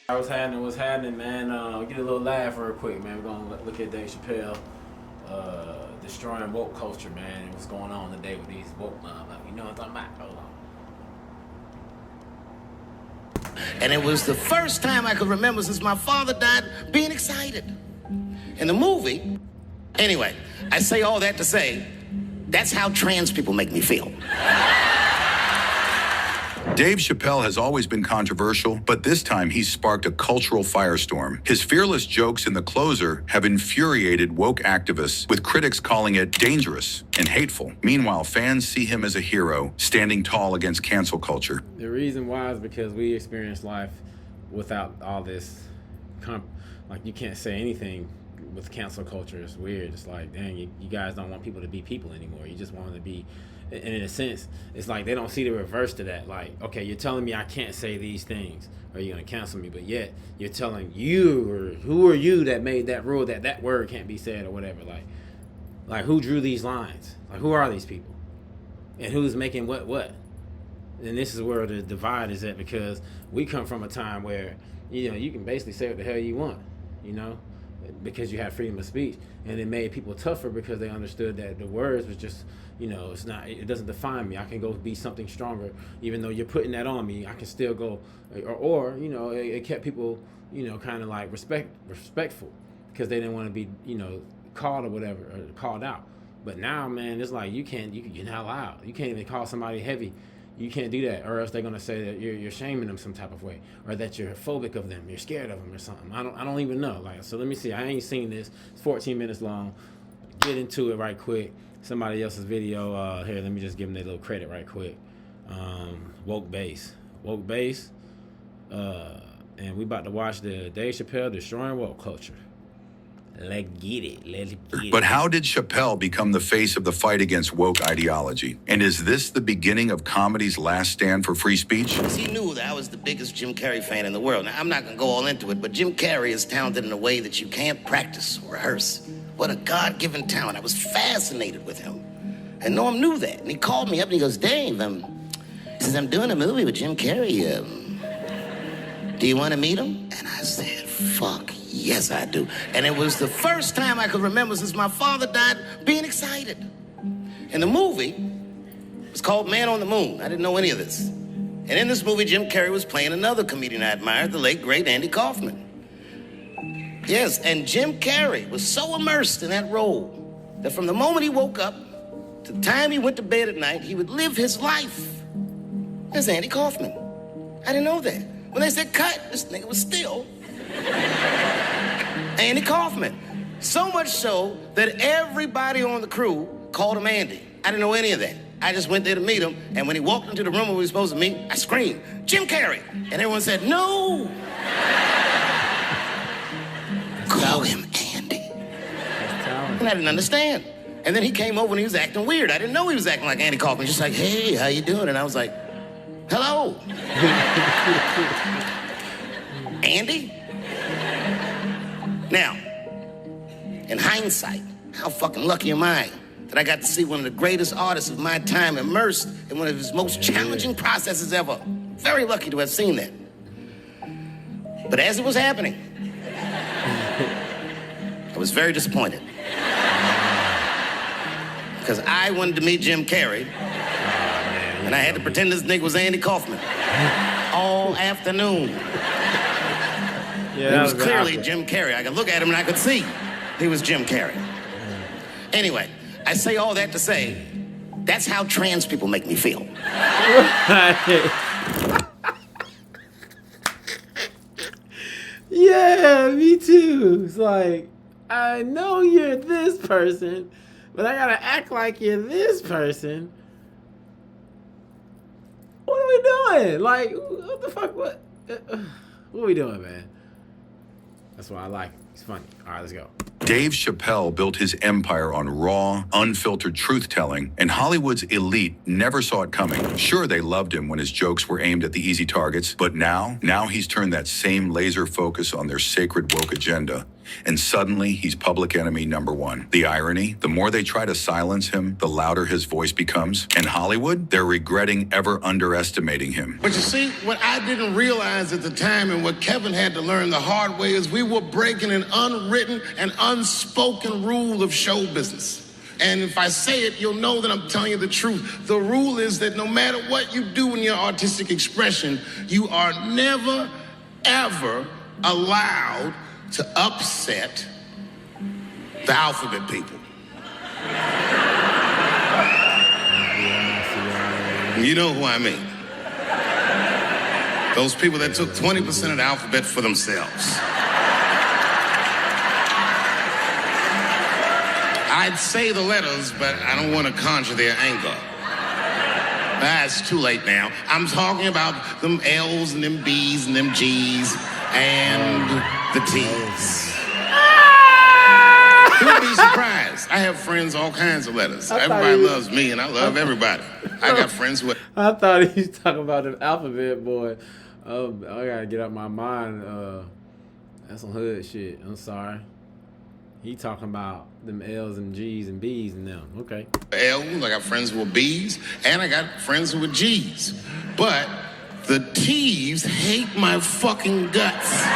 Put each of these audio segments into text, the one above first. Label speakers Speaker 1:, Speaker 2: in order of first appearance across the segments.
Speaker 1: What's happening, man? Get a little laugh real quick, man. We're gonna look at Dave Chappelle destroying woke culture, man. And what's going on today with these woke you know what I'm talking about? Hold on.
Speaker 2: And it was the first time I could remember since my father died being excited. In the movie, anyway, I say all that to say, that's how trans people make me feel.
Speaker 3: Dave Chappelle has always been controversial, but this time he's sparked a cultural firestorm. His fearless jokes in The Closer have infuriated woke activists, with critics calling it dangerous and hateful. Meanwhile, fans see him as a hero, standing tall against cancel culture.
Speaker 1: The reason why is because we experience life without all this, like you can't say anything with cancel culture. It's weird. It's like, dang, you guys don't want people to be people anymore. You just want them to be. And in a sense, it's like they don't see the reverse to that. Like, okay, you're telling me I can't say these things or you're going to cancel me, but yet you're telling you, or who are you that made that rule that that word can't be said or whatever. Like who drew these lines? Like, who are these people? And who's making what? And this is where the divide is at, because we come from a time where, you can basically say what the hell you want, because you have freedom of speech. And it made people tougher because they understood that the words was just, it doesn't define me. I can go be something stronger, even though you're putting that on me. I can still go, or it kept people, kind of like respectful, because they didn't want to be, called or whatever, or called out. But now, man, it's like you're not allowed. You can't even call somebody heavy. You can't do that, or else they're gonna say that you're shaming them some type of way, or that you're phobic of them, you're scared of them, or something. I don't even know. Like, so let me see. I ain't seen this. It's 14 minutes long. Get into it right quick. Somebody else's video. Here, let me just give them their little credit right quick. Woke Base, and we about to watch the Dave Chappelle Destroying Woke Culture. Let's get it.
Speaker 3: But how did Chappelle become the face of the fight against woke ideology? And is this the beginning of comedy's last stand for free speech?
Speaker 2: He knew that I was the biggest Jim Carrey fan in the world. Now, I'm not going to go all into it, but Jim Carrey is talented in a way that you can't practice or rehearse. What a God-given talent. I was fascinated with him. And Norm knew that. And he called me up and he goes, Dave, he says, I'm doing a movie with Jim Carrey. Do you want to meet him? And I said, fuck yes, I do. And it was the first time I could remember since my father died being excited. And the movie was called Man on the Moon. I didn't know any of this. And in this movie, Jim Carrey was playing another comedian I admired, the late, great Andy Kaufman. Yes, and Jim Carrey was so immersed in that role that from the moment he woke up to the time he went to bed at night, he would live his life as Andy Kaufman. I didn't know that. When they said cut, this nigga was still Andy Kaufman. So much so that everybody on the crew called him Andy. I didn't know any of that. I just went there to meet him, and when he walked into the room where we were supposed to meet, I screamed, Jim Carrey! And everyone said, no! Call him Andy. And I didn't understand. And then he came over and he was acting weird. I didn't know he was acting like Andy Kaufman. Just like, hey, how you doing? And I was like, hello. Andy? Now, in hindsight, how fucking lucky am I that I got to see one of the greatest artists of my time immersed in one of his most challenging processes ever. Very lucky to have seen that. But as it was happening, I was very disappointed. Because I wanted to meet Jim Carrey, and I had to pretend this nigga was Andy Kaufman all afternoon.
Speaker 1: Yeah,
Speaker 2: it was clearly Jim Carrey. I could look at him and I could see he was Jim Carrey. Anyway, I say all that to say, that's how trans people make me feel.
Speaker 1: Yeah, me too. It's like, I know you're this person, but I gotta act like you're this person. What are we doing? Like, what the fuck? What are we doing, man? That's why I like it. It's funny. All right, let's go.
Speaker 3: Dave Chappelle built his empire on raw, unfiltered truth-telling, and Hollywood's elite never saw it coming. Sure, they loved him when his jokes were aimed at the easy targets, but now he's turned that same laser focus on their sacred woke agenda. And suddenly, he's public enemy number one. The irony, the more they try to silence him, the louder his voice becomes. And Hollywood, they're regretting ever underestimating him.
Speaker 4: But you see, what I didn't realize at the time and what Kevin had to learn the hard way is we were breaking an unwritten and unspoken rule of show business. And if I say it, you'll know that I'm telling you the truth. The rule is that no matter what you do in your artistic expression, you are never, ever allowed to upset the alphabet people. You know who I mean. Those people that took 20% of the alphabet for themselves. I'd say the letters, but I don't want to conjure their anger. It's too late now. I'm talking about them L's and them B's and them G's and the T's. You would be surprised. I have friends, all kinds of letters. Everybody loves me, and I love everybody. I got friends who...
Speaker 1: I thought he was talking about the alphabet, boy. I gotta get out my mind. That's some hood shit. I'm sorry. He talking about them L's and G's and B's and them. Okay.
Speaker 4: L's, I got friends who are B's, and I got friends who are G's. But the T's hate my fucking guts.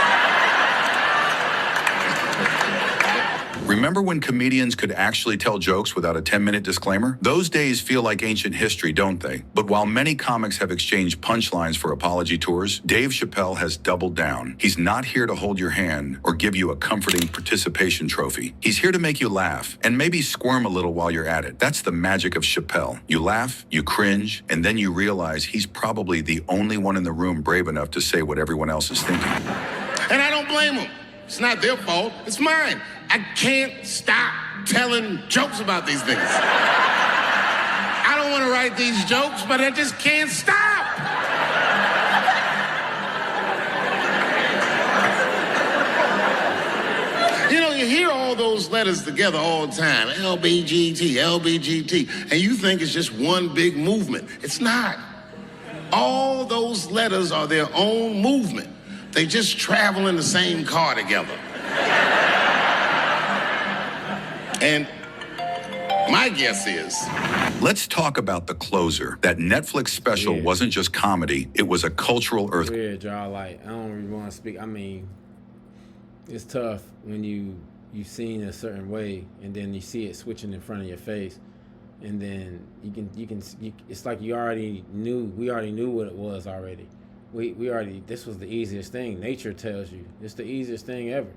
Speaker 3: Remember when comedians could actually tell jokes without a 10-minute disclaimer? Those days feel like ancient history, don't they? But while many comics have exchanged punchlines for apology tours, Dave Chappelle has doubled down. He's not here to hold your hand or give you a comforting participation trophy. He's here to make you laugh and maybe squirm a little while you're at it. That's the magic of Chappelle. You laugh, you cringe, and then you realize he's probably the only one in the room brave enough to say what everyone else is thinking.
Speaker 4: And I don't blame them. It's not their fault. It's mine. I can't stop telling jokes about these things. I don't want to write these jokes, but I just can't stop. You know, you hear all those letters together all the time. LBGT, LBGT. And you think it's just one big movement. It's not. All those letters are their own movement. They just travel in the same car together. And my guess is...
Speaker 3: Let's talk about The Closer. That Netflix special wasn't just comedy, it was a cultural earthquake.
Speaker 1: Weird, y'all. Like, I don't really want to speak. I mean, it's tough when you've seen a certain way and then you see it switching in front of your face. And then it's like we already knew what it was already. We already, this was the easiest thing. Nature tells you it's the easiest thing ever.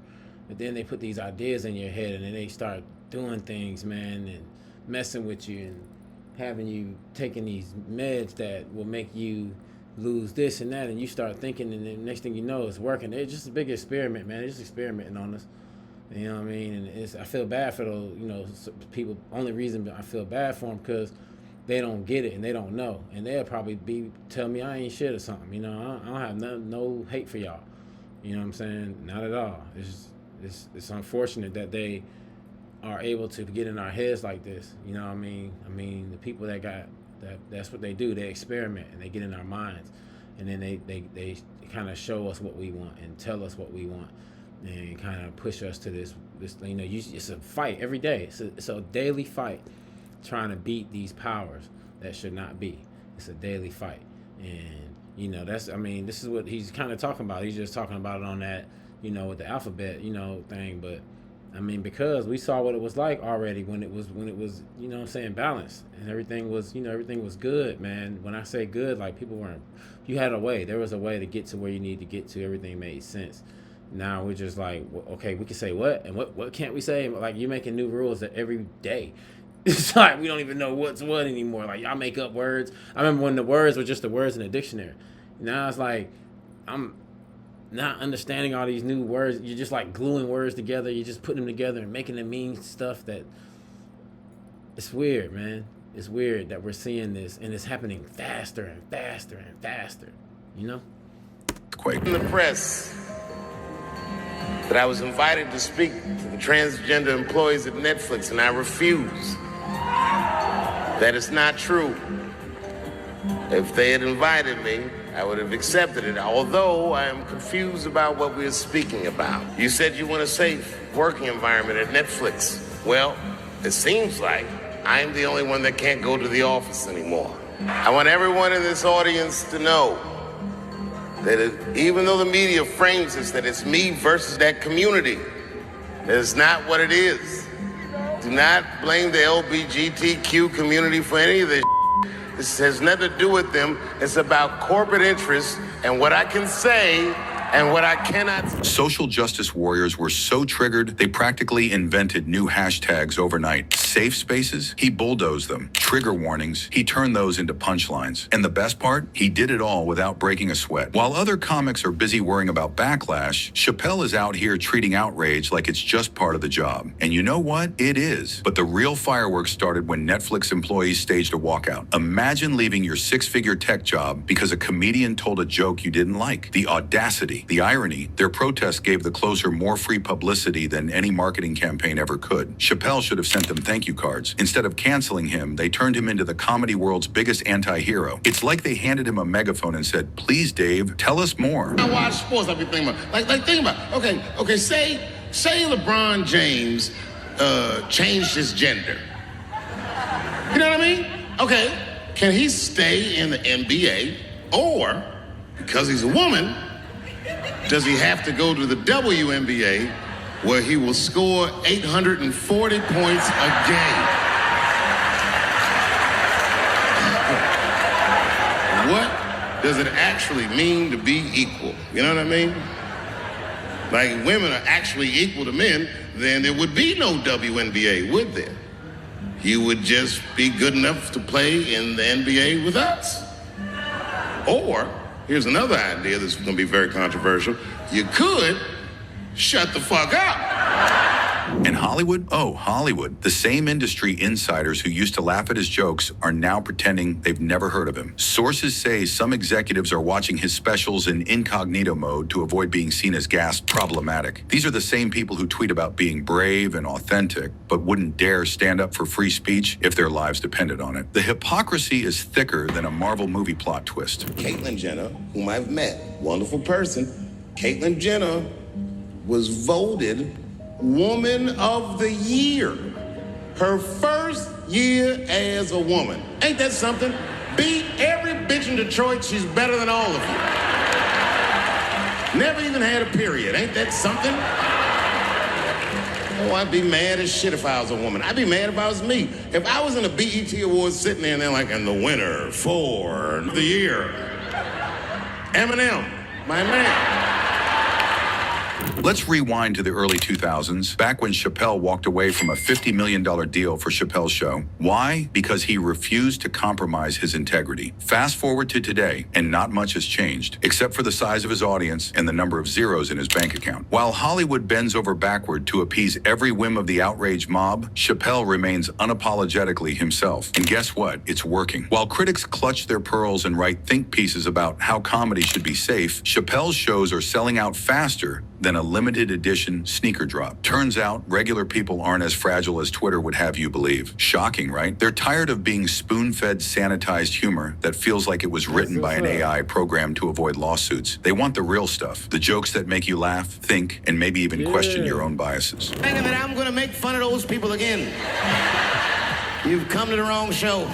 Speaker 1: But then they put these ideas in your head and then they start doing things, man, and messing with you and having you taking these meds that will make you lose this and that, and you start thinking, and the next thing you know, it's working. It's just a big experiment, man. They're just experimenting on us. You know what I mean? And I feel bad for those, people. Only reason I feel bad for them because they don't get it and they don't know, and they'll probably tell me I ain't shit or something. I don't have no hate for y'all. You know what I'm saying? Not at all. It's unfortunate that they are able to get in our heads like this. You know what I mean? I mean, the people that's what they do. They experiment and they get in our minds, and then they kind of show us what we want and tell us what we want, and kind of push us to this. It's a fight every day. It's a daily fight, trying to beat these powers that should not be. It's a daily fight, and this is what he's kind of talking about. He's just talking about it on that, with the alphabet, thing, but. I mean, because we saw what it was like already when it was, balanced and everything was good, man. When I say good, like you had a way. There was a way to get to where you need to get to. Everything made sense. Now we're just like, okay, we can say what and what can't we say? Like you're making new rules every day. It's like we don't even know what's what anymore. Like y'all make up words. I remember when the words were just the words in the dictionary. Now it's like I'm not understanding all these new words. You're just like gluing words together. You're just putting them together and making them mean stuff that it's weird, man. It's weird that we're seeing this and it's happening faster and faster and faster,
Speaker 4: In the press, that I was invited to speak to the transgender employees at Netflix, and I refused. That is not true. If they had invited me, I would have accepted it, although I am confused about what we are speaking about. You said you want a safe working environment at Netflix. Well, it seems like I'm the only one that can't go to the office anymore. I want everyone in this audience to know that even though the media frames us that it's me versus that community, that is not what it is. Do not blame the LGBTQ community for any of this. This has nothing to do with them. It's about corporate interests and what I can say and what I cannot.
Speaker 3: Social justice warriors were so triggered, they practically invented new hashtags overnight. Safe spaces, he bulldozed them. Trigger warnings, he turned those into punchlines. And the best part, he did it all without breaking a sweat. While other comics are busy worrying about backlash, Chappelle is out here treating outrage like it's just part of the job. And you know what? It is. But the real fireworks started when Netflix employees staged a walkout. Imagine leaving your six-figure tech job because a comedian told a joke you didn't like. The audacity. The irony, their protest gave the closer more free publicity than any marketing campaign ever could. Chappelle should have sent them thank you cards. Instead of canceling him, they turned him into the comedy world's biggest anti-hero. It's like they handed him a megaphone and said, please, Dave, tell us more.
Speaker 4: I watch sports, I be thinking about, think about, okay, say LeBron James changed his gender. You know what I mean? Okay, can he stay in the NBA, or, because he's a woman, does he have to go to the WNBA where he will score 840 points a game? What does it actually mean to be equal? You know what I mean? Like, women are actually equal to men, then there would be no WNBA, would there? You would just be good enough to play in the NBA with us. Or, here's another idea that's going to be very controversial. You could shut the fuck up.
Speaker 3: And Hollywood? Oh, Hollywood. The same industry insiders who used to laugh at his jokes are now pretending they've never heard of him. Sources say some executives are watching his specials in incognito mode to avoid being seen as gas problematic. These are the same people who tweet about being brave and authentic, but wouldn't dare stand up for free speech if their lives depended on it. The hypocrisy is thicker than a Marvel movie plot twist.
Speaker 4: Caitlyn Jenner, whom I've met, wonderful person. Caitlyn Jenner was voted Woman of the Year. Her first year as a woman. Ain't that something? Beat every bitch in Detroit. She's better than all of you. Never even had a period. Ain't that something? Oh, I'd be mad as shit if I was a woman. I'd be mad if I was me. If I was in a BET Awards sitting there and they're like, and the winner for the year, Eminem, my man.
Speaker 3: Let's rewind to the early 2000s, back when Chappelle walked away from a $50 million deal for Chappelle's show. Why? Because he refused to compromise his integrity. Fast forward to today, and not much has changed, except for the size of his audience and the number of zeros in his bank account. While Hollywood bends over backward to appease every whim of the outraged mob, Chappelle remains unapologetically himself. And guess what? It's working. While critics clutch their pearls and write think pieces about how comedy should be safe, Chappelle's shows are selling out faster than a limited edition sneaker drop. Turns out, regular people aren't as fragile as Twitter would have you believe. Shocking, right? They're tired of being spoon-fed sanitized humor that feels like it was written by an AI programmed to avoid lawsuits. They want the real stuff, the jokes that make you laugh, think, and maybe even question your own biases.
Speaker 2: Thinking that I'm gonna make fun of those people again. You've come to the wrong show.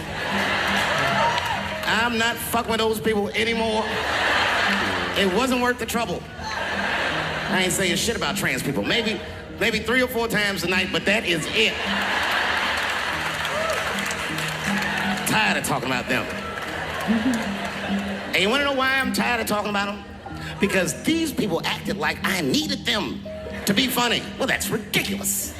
Speaker 2: I'm not fucking with those people anymore. It wasn't worth the trouble. I ain't saying shit about trans people. Maybe 3 or 4 times a night, but that is it. Tired of talking about them. And you wanna know why I'm tired of talking about them? Because these people acted like I needed them to be funny. Well, that's ridiculous.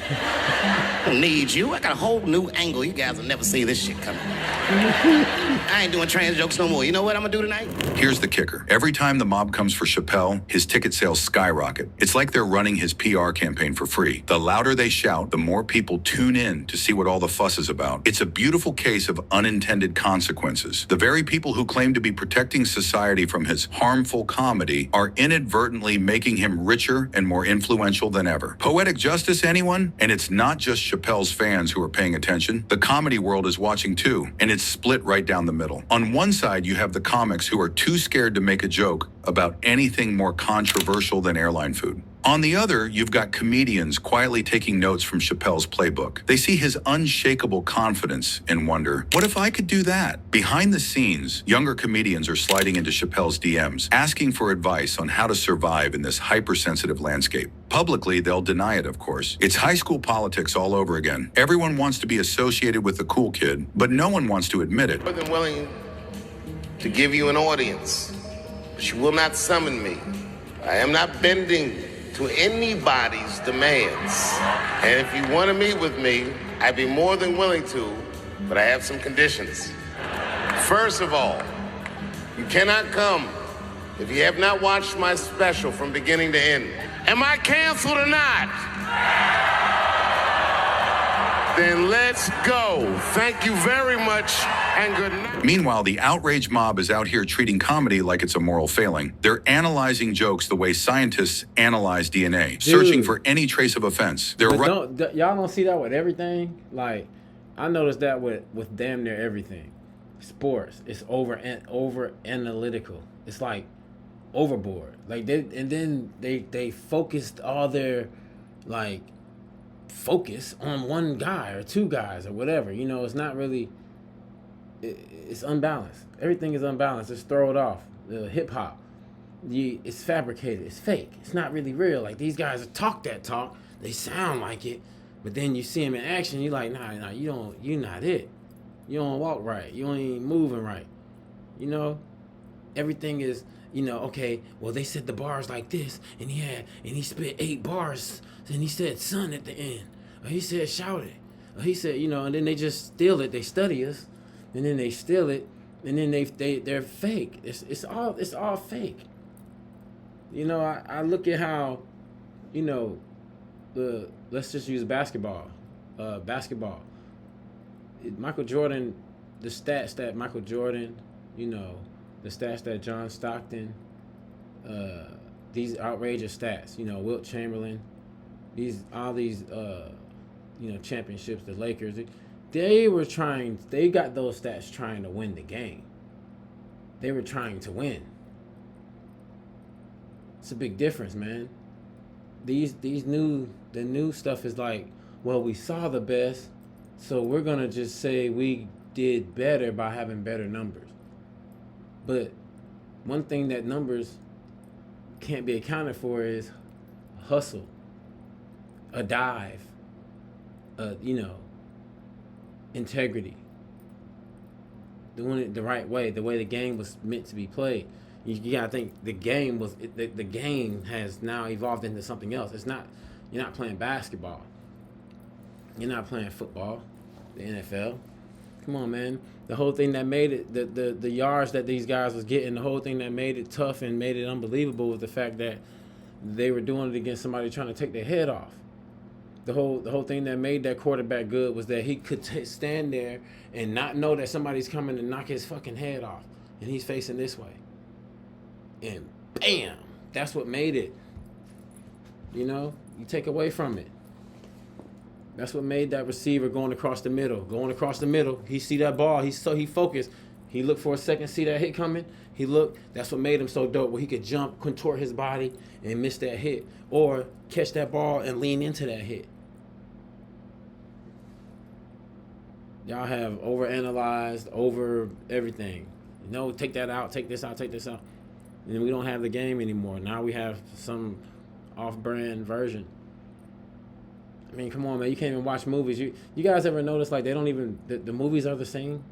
Speaker 2: don't need you. I got a whole new angle. You guys will never see this shit coming. I ain't doing trans jokes no more. You know what I'm gonna do tonight?
Speaker 3: Here's the kicker. Every time the mob comes for Chappelle, his ticket sales skyrocket. It's like they're running his PR campaign for free. The louder they shout, the more people tune in to see what all the fuss is about. It's a beautiful case of unintended consequences. The very people who claim to be protecting society from his harmful comedy are inadvertently making him richer and more influential than ever. Poetic justice, anyone? And it's not just Chappelle's fans who are paying attention. The comedy world is watching too, and it's split right down the middle. On one side, you have the comics who are too scared to make a joke about anything more controversial than airline food. On the other, you've got comedians quietly taking notes from Chappelle's playbook. They see his unshakable confidence and wonder, what if I could do that? Behind the scenes, younger comedians are sliding into Chappelle's DMs, asking for advice on how to survive in this hypersensitive landscape. Publicly, they'll deny it, of course. It's high school politics all over again. Everyone wants to be associated with the cool kid, but no one wants to admit it.
Speaker 4: More than willing to give you an audience, but you will not summon me. I am not bending to anybody's demands. And if you want to meet with me, I'd be more than willing to, but I have some conditions. First of all, you cannot come if you have not watched my special from beginning to end. Am I canceled or not? Then let's go. Thank you very much and good night.
Speaker 3: Meanwhile, the outraged mob is out here treating comedy like it's a moral failing. They're analyzing jokes the way scientists analyze DNA, searching for any trace of offense.
Speaker 1: Y'all don't see that with everything? Like, I noticed that with damn near everything. Sports, it's over analytical. It's like overboard. Like they focused all their focus on one guy or two guys or whatever. You know, it's not really. It's unbalanced. Everything is unbalanced. Just throw it off. The hip hop, it's fabricated. It's fake. It's not really real. Like, these guys talk that talk. They sound like it, but then you see them in action. You're like, nah, you're not it. You don't walk right. You ain't moving right. You know, everything is. You know, okay, well, they said the bars like this, and he spit 8 bars, and he said son at the end, or he said shout it, or he said, you know, and then they just steal it. They study us, and then they steal it, and then they're fake. It's all fake. You know, I look at how, you know, let's just use basketball. Michael Jordan, the stats that Michael Jordan, you know, the stats that John Stockton, these outrageous stats, you know, Wilt Chamberlain, all these you know, championships, the Lakers, they got those stats trying to win the game. They were trying to win. It's a big difference, man. The new stuff is like, well, we saw the best, so we're gonna just say we did better by having better numbers. But one thing that numbers can't be accounted for is hustle, a dive, you know, integrity, doing it the right way, the way the game was meant to be played. You gotta think the game has now evolved into something else. You're not playing basketball. You're not playing football, the NFL. Come on, man. The whole thing that made it, the yards that these guys was getting, the whole thing that made it tough and made it unbelievable was the fact that they were doing it against somebody trying to take their head off. The whole thing that made that quarterback good was that he could stand there and not know that somebody's coming to knock his fucking head off, and he's facing this way. And bam, that's what made it. You know, you take away from it. That's what made that receiver going across the middle. He see that ball. He focused. He looked for a second, see that hit coming. He looked. That's what made him so dope, where he could jump, contort his body, and miss that hit, or catch that ball and lean into that hit. Y'all have overanalyzed over everything. You know, take that out, take this out, take this out. And we don't have the game anymore. Now we have some off-brand version. I mean, come on, man. You can't even watch movies. You guys ever notice, like, they don't even, the movies are the same?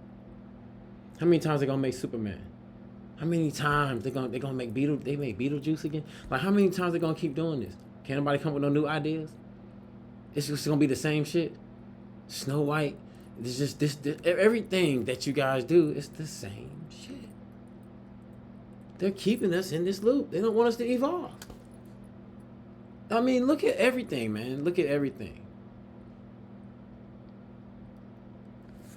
Speaker 1: How many times they gonna make Superman? How many times they gonna make Beetlejuice again? Like, how many times they gonna keep doing this? Can't nobody come up with no new ideas? It's just gonna be the same shit. Snow White. It's just this everything that you guys do is the same shit. They're keeping us in this loop. They don't want us to evolve. I mean, look at everything, man. Look at everything.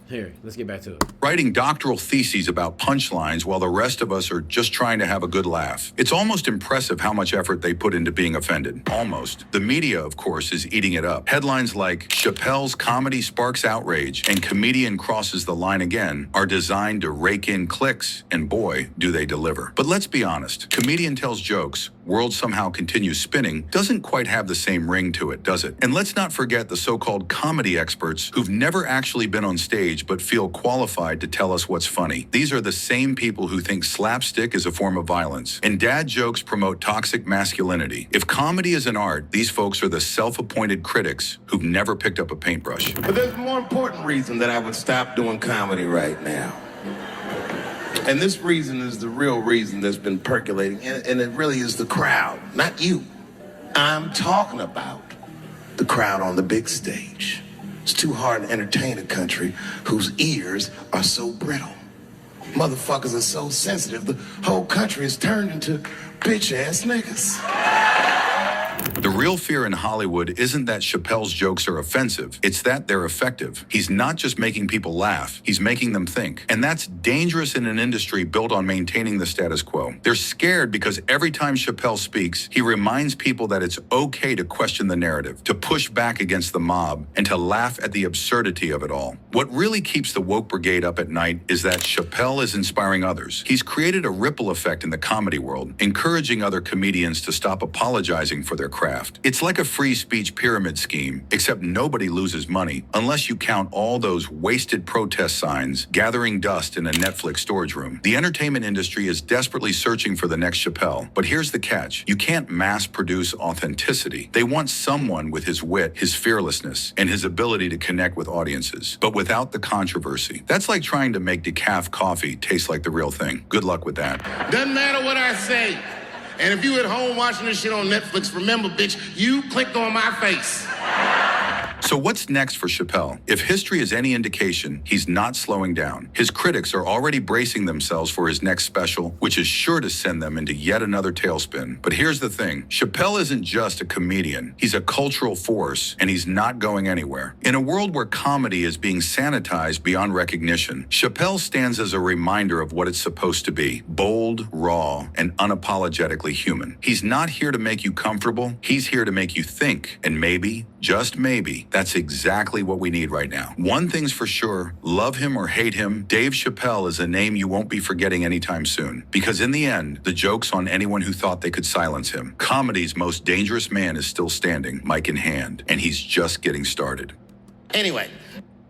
Speaker 1: Here, let's get back to it.
Speaker 3: Writing doctoral theses about punchlines while the rest of us are just trying to have a good laugh. It's almost impressive how much effort they put into being offended. Almost. The media, of course, is eating it up. Headlines like Chappelle's comedy sparks outrage and comedian crosses the line again are designed to rake in clicks, and boy, do they deliver. But let's be honest. Comedian tells jokes, world somehow continues spinning, doesn't quite have the same ring to it, does it? And let's not forget the so-called comedy experts who've never actually been on stage but feel qualified to tell us what's funny. These are the same people who think slapstick is a form of violence, and dad jokes promote toxic masculinity. If comedy is an art, these folks are the self-appointed critics who've never picked up a paintbrush.
Speaker 4: But there's a more important reason that I would stop doing comedy right now. And this reason is the real reason that's been percolating, and it really is the crowd, not you. I'm talking about the crowd on the big stage. It's too hard to entertain a country whose ears are so brittle. Motherfuckers are so sensitive, the whole country is turned into bitch-ass niggas.
Speaker 3: The real fear in Hollywood isn't that Chappelle's jokes are offensive, it's that they're effective. He's not just making people laugh, he's making them think. And that's dangerous in an industry built on maintaining the status quo. They're scared because every time Chappelle speaks, he reminds people that it's okay to question the narrative, to push back against the mob, and to laugh at the absurdity of it all. What really keeps the woke brigade up at night is that Chappelle is inspiring others. He's created a ripple effect in the comedy world, encouraging other comedians to stop apologizing for their craft. It's like a free speech pyramid scheme, except nobody loses money unless you count all those wasted protest signs gathering dust in a Netflix storage room. The entertainment industry is desperately searching for the next Chappelle, but here's the catch. You can't mass produce authenticity. They want someone with his wit, his fearlessness, and his ability to connect with audiences, but without the controversy. That's like trying to make decaf coffee taste like the real thing. Good luck with that.
Speaker 4: Doesn't matter what I say. And if you at home watching this shit on Netflix, remember, bitch, you clicked on my face.
Speaker 3: So what's next for Chappelle? If history is any indication, he's not slowing down. His critics are already bracing themselves for his next special, which is sure to send them into yet another tailspin. But here's the thing. Chappelle isn't just a comedian. He's a cultural force, and he's not going anywhere. In a world where comedy is being sanitized beyond recognition, Chappelle stands as a reminder of what it's supposed to be. Bold, raw, and unapologetically human. He's not here to make you comfortable. He's here to make you think. And maybe, just maybe, that's exactly what we need right now. One thing's for sure, love him or hate him, Dave Chappelle is a name you won't be forgetting anytime soon. Because in the end, the joke's on anyone who thought they could silence him. Comedy's most dangerous man is still standing, mic in hand, and he's just getting started.
Speaker 2: Anyway.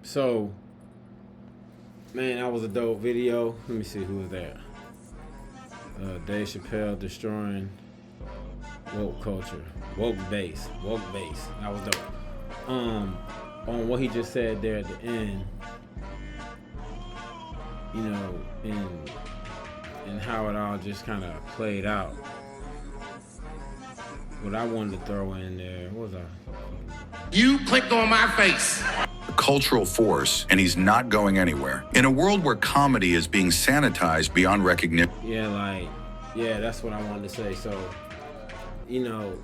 Speaker 1: So, man, that was a dope video. Let me see who was there. Dave Chappelle Destroying Woke Culture. Woke base. That was dope. On what he just said there at the end, you know, and how it all just kind of played out. What I wanted to throw in there, what was I?
Speaker 4: You clicked on my face.
Speaker 3: A cultural force, and he's not going anywhere. In a world where comedy is being sanitized beyond recognition.
Speaker 1: Yeah, that's what I wanted to say. So, you know,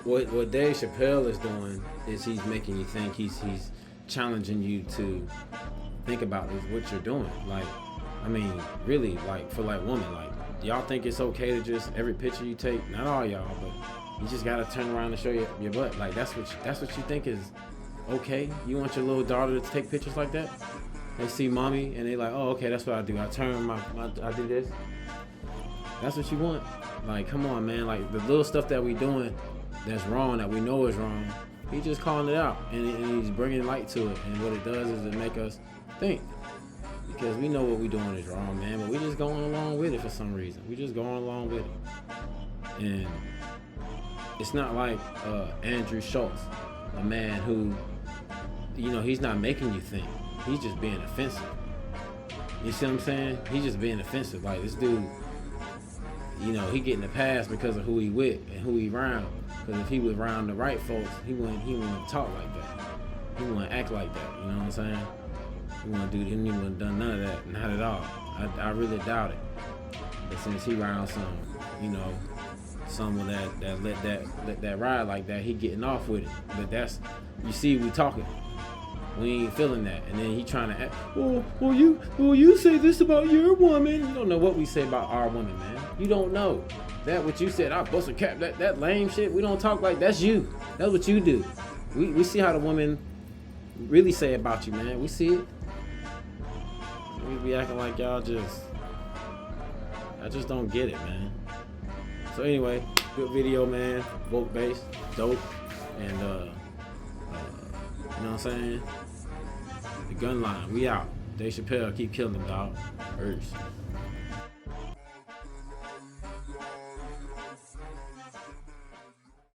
Speaker 1: what Dave Chappelle is doing is he's making you think. He's challenging you to think about what you're doing. Like, I mean, really, like for like women, like y'all think it's okay to just every picture you take, not all y'all, but you just gotta turn around and show your butt. Like that's what you think is okay. You want your little daughter to take pictures like that? They see mommy and they like, oh, okay, that's what I do. I turn I do this. That's what you want. Like, come on, man. Like the little stuff that we doing that's wrong, that we know is wrong, he's just calling it out and he's bringing light to it. And what it does is it make us think, because we know what we doing is wrong, man, but we just going along with it for some reason. We just going along with it. And it's not like Andrew Schultz, a man who, you know, he's not making you think. He's just being offensive. You see what I'm saying? He's just being offensive. Like this dude, you know, he getting the pass because of who he with and who he around. Because if he was around the right folks, he wouldn't talk like that. he wouldn't act like that. You know what I'm saying? He wouldn't have done none of that, not at all. I really doubt it. But since he around someone that let that ride like that, he getting off with it. But that's, you see, we talking. We ain't feeling that, and then he trying to act. Well, you say this about your woman. You don't know what we say about our woman, man. You don't know that what you said. I bust a cap. That lame shit. We don't talk like that's you. That's what you do. We see how the women really say about you, man. We see it. We be acting like y'all just. I just don't get it, man. So anyway, good video, man. Woke base, dope, and you know what I'm saying? The gun line, we out. Dave Chappelle, keep killing them, dog. Urge.